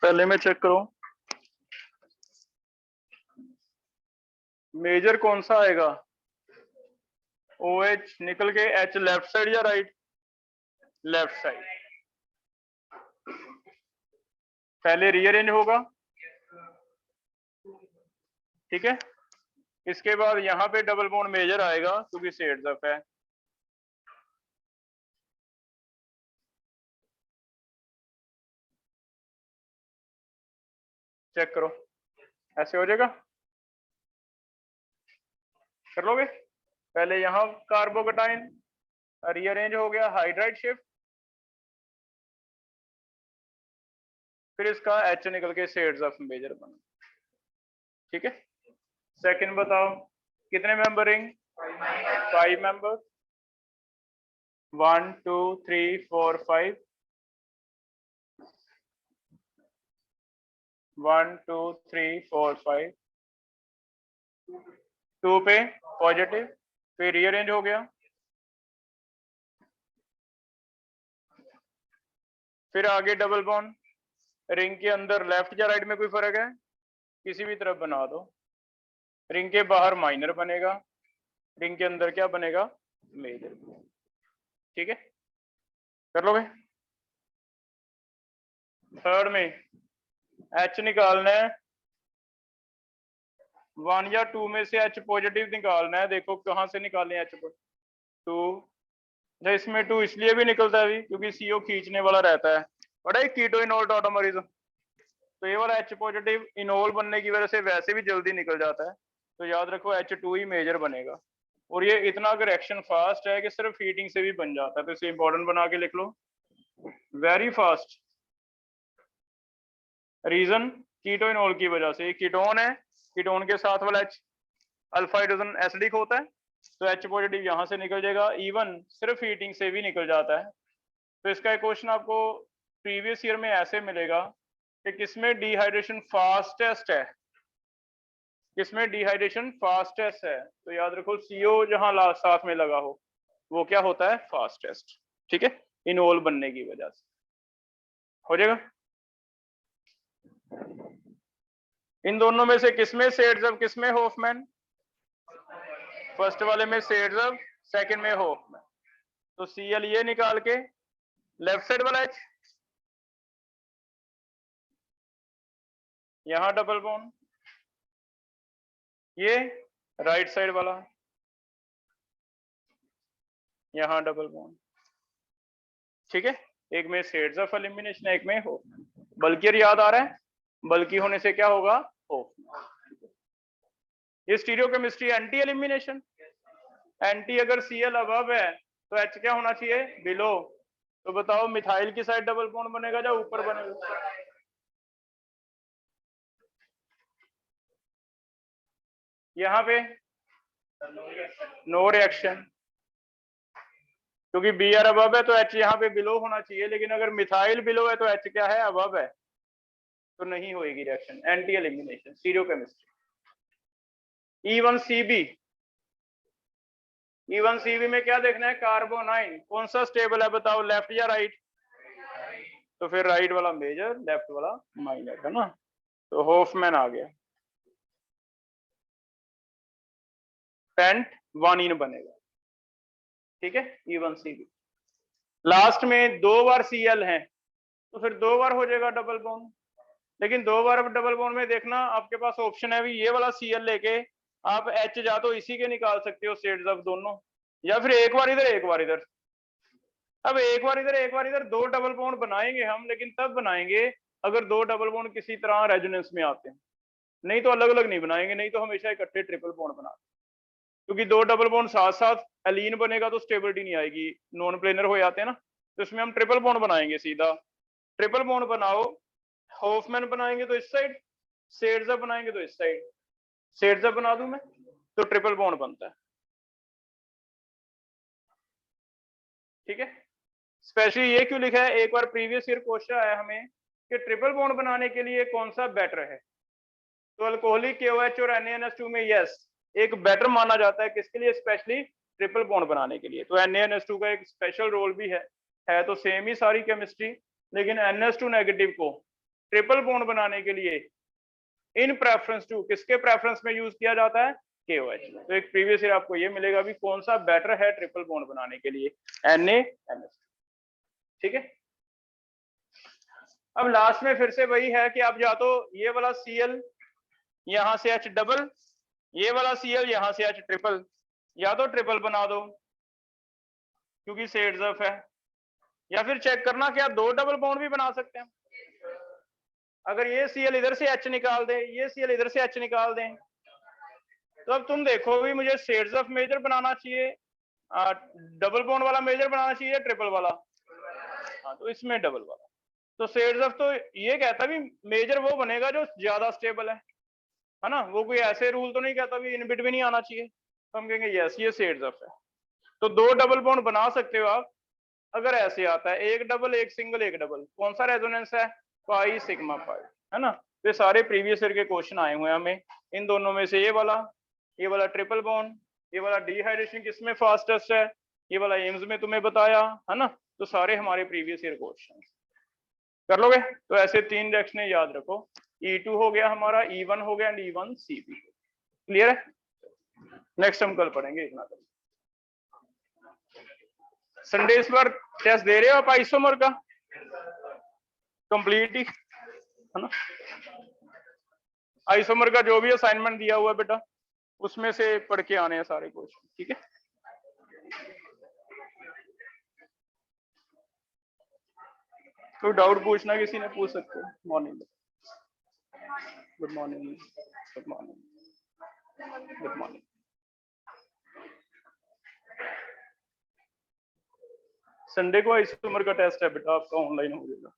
पहले मैं चेक करूं मेजर कौन सा आएगा, OH निकल के H लेफ्ट साइड या राइट, लेफ्ट साइड। पहले रीअरेंज होगा, ठीक है। इसके बाद यहाँ पे डबल बॉन्ड मेजर आएगा क्योंकि शेड्स अप है। चेक करो, ऐसे हो जाएगा, कर लोगे। पहले यहाँ कार्बोकेटाइन रीअरेंज हो गया, हाइड्राइड शिफ्ट, फिर इसका H निकल के शेड्स ऑफ मेजर बना, ठीक है। सेकंड बताओ कितने मेंबर रिंग, 5 मेंबर, 1 2 3 4 5, 1 2 3 4 5, 2 पे पॉजिटिव, फिर रीअरेंज हो गया, फिर आगे डबल बॉन्ड, रिंग के अंदर लेफ्ट या राइट में कोई फर्क है, किसी भी तरफ बना दो। रिंग के बाहर माइनर बनेगा, रिंग के अंदर क्या बनेगा, मेजर, ठीक है, कर लोगे। थर्ड में H निकालना है, 1 या 2 में से H पॉजिटिव निकालना है। देखो कहां से निकालें H पर, 2, इसमें 2 इसलिए भी निकलता है भी क्योंकि CO खींचने वाला रहता है, बड़ा ही कीटो इनोल टॉटोमरीज, तो ये वाला H पॉजिटिव इनोल बनने की वजह से वैसे भी जल्दी निकल जाता है, तो याद रखो H2 ही मेजर बनेगा। और ये इतना अगर रिएक्शन फास्ट है कि सिर्फ हीटिंग से भी बन जाता है, तो इसे इंपॉर्टेंट बना के लिख लो, very fast. Reason keto enol की वजह से, कीटोन है, कीटोन के साथ वाला H अल्फा हाइड्रोजन एसिडिक होता है, तो H पॉजिटिव यहाँ से निकल जाएगा, इवन सिर्फ हीटिंग से भी निकल जाता है। तो इसका एक क्वेश्चन आपको प्रीवियस ईयर में ऐसे मिलेगा कि किसमें डिहाइड्रेशन फास्टेस्ट है, किसमें डिहाइड्रेशन फास्टेस्ट है, तो याद रखो CO जहां साथ में लगा हो वो क्या होता है, फास्टेस्ट, ठीक है, इनोल बनने की वजह से हो जाएगा। इन दोनों में से किसमें शेड्स, किसमें होफमैन, फर्स्ट वाले में शेड्स, सेकंड में होफमैन, तो Cl ये निकाल के लेफ्ट साइड वाला H, यहां डबल बॉन्ड, ये राइट साइड वाला, यहां डबल बॉन्ड, ठीक है। एक में शेड्स ऑफ एलिमिनेशन है, एक में हो, बल्कि याद आ रहा है, बल्कि होने से क्या होगा, हो। ये स्टीरियोकेमिस्ट्री एंटी एलिमिनेशन, एंटी अगर Cl अबव है तो H क्या होना चाहिए, बिलो, तो बताओ मिथाइल की साइड डबल बॉन्ड बनेगा या ऊपर बनेगा, यहाँ पे नो रिएक्शन, क्योंकि Br अबव है तो H यहाँ पे बिलो होना चाहिए, लेकिन अगर मिथाइल बिलो है तो H क्या है, अबव है, तो नहीं होगी reaction, anti elimination stereochemistry. E1CB में क्या देखना है, कार्बोनाइन कौन सा स्टेबल है बताओ, लेफ्ट या राइट, तो फिर राइट वाला मेजर, लेफ्ट वाला माइनर, है ना, तो होफमैन आ गया, पेंट 1 बनेगा, ठीक है। E1CB लास्ट में 2 बार Cl है तो फिर 2 बार हो जाएगा डबल बॉन्ड, लेकिन 2 बार डबल बॉन्ड में देखना आपके पास ऑप्शन है भी, ये वाला Cl लेके आप H जा तो इसी के निकाल सकते हो शेड्स ऑफ दोनों, या फिर एक बार इधर एक बार इधर। अब एक बार इधर एक बार इधर 2 डबल बॉन्ड बनाएंगे हम, लेकिन तब बनाएंगे अगर 2 डबल बॉन्ड किसी तरह रेजोनेंस में आते हैं, नहीं तो अलग अलग नहीं बनाएंगे, नहीं तो हमेशा इकट्ठे ट्रिपल बॉन्ड बनाते, क्योंकि 2 डबल बॉन्ड साथ साथ एलीन बनेगा तो स्टेबिलिटी नहीं आएगी, नॉन प्लेनर हो जाते हैं ना, तो इसमें हम ट्रिपल बॉन्ड बनाएंगे, सीधा ट्रिपल बॉन्ड बनाओ, होफमैन बनाएंगे तो इस साइड, शेड्स बनाएंगे तो इस साइड, शेड्स बना दूं मैं तो ट्रिपल बॉन्ड बनता है, ठीक है। स्पेशली ये क्यों लिखा है, एक बार प्रीवियस ईयर क्वेश्चन आया हमें कि ट्रिपल बॉन्ड बनाने के लिए कौन सा बेटर है, तो अल्कोहलिक KOH और NaNH2 में यस एक बेटर माना जाता है, किसके लिए, स्पेशली ट्रिपल बॉन्ड बनाने के लिए, तो NaNH2 का एक स्पेशल रोल भी है तो सेम ही सारी केमिस्ट्री, लेकिन NH2 नेगेटिव को ट्रिपल बॉन्ड बनाने के लिए इन प्रेफरेंस टू, किसके प्रेफरेंस में यूज किया जाता है? KOH। तो एक प्रीवियस ईयर आपको ये मिलेगा भी कौन सा बेटर है ट्रिपल बॉन्ड बनाने के लिए, NaNH। ठीक है। अब लास्ट में फिर से वही है कि आप या तो ये वाला Cl यहां से H डबल, ये वाला Cl यहां से H ट्रिपल, या तो ट्रिपल बना दो क्योंकि सेड्सअप है, या फिर चेक करना कि आप 2 डबल बॉन्ड भी बना सकते हैं। अगर ये Cl इधर से H निकाल दें, ये Cl इधर से H निकाल दें, तो अब तुम देखो भी मुझे सेड्सअप मेजर बनाना चाहिए, डबल बॉन्ड वाला मेजर बनाना चाहिए, ट्रिपल वाला? हाँ, तो इसमें डबल वाला। तो सेड्सअप तो ये कहता भी मेजर वो बनेगा जो ज्यादा स्टेबल है ना, वो कोई ऐसे रूल तो नहीं कहता भी इन बिटवीन ही आना चाहिए। तो हम कहेंगे यस ये सेड्सअप है। तो 2 डबल बॉन्ड बना सकते हो आप अगर ऐसे आता है, एक डबल एक सिंगल एक डबल। कौन सा रेजोनेंस है? पाई सिग्मा पाई, है ना। तो ये सारे प्रीवियस ईयर के क्वेश्चन आए हुए हैं हमें इन दोनों में से, ये वाला ट्रिपल बॉन्ड, ये वाला डिहाइड्रेशन किसमें फास्टेस्ट है, ये वाला एम्स में तुम्हें बताया, है ना। तो सारे हमारे प्रीवियस ईयर क्वेश्चन कर लोगे। तो ऐसे 3 रिएक्शन याद रखो, E2 हो गया हमारा, E1 हो गया एंड E1CP। क्लियर है? नेक्स्ट हम कल पढ़ेंगे इतना। संडे इस बार टेस्ट दे रहे हो आप आइसोमर का कंप्लीट ही, है ना। आइसोमर का जो भी असाइनमेंट दिया हुआ है बेटा उसमें से पढ़ के आने हैं सारे क्वेश्चन, ठीक है। कोई डाउट पूछना किसी ने पूछ सकते हो। Morning, good morning, good morning, good morning. Sunday को आइसोमर का टेस्ट है बेटा आपका, ऑनलाइन हो जाएगा।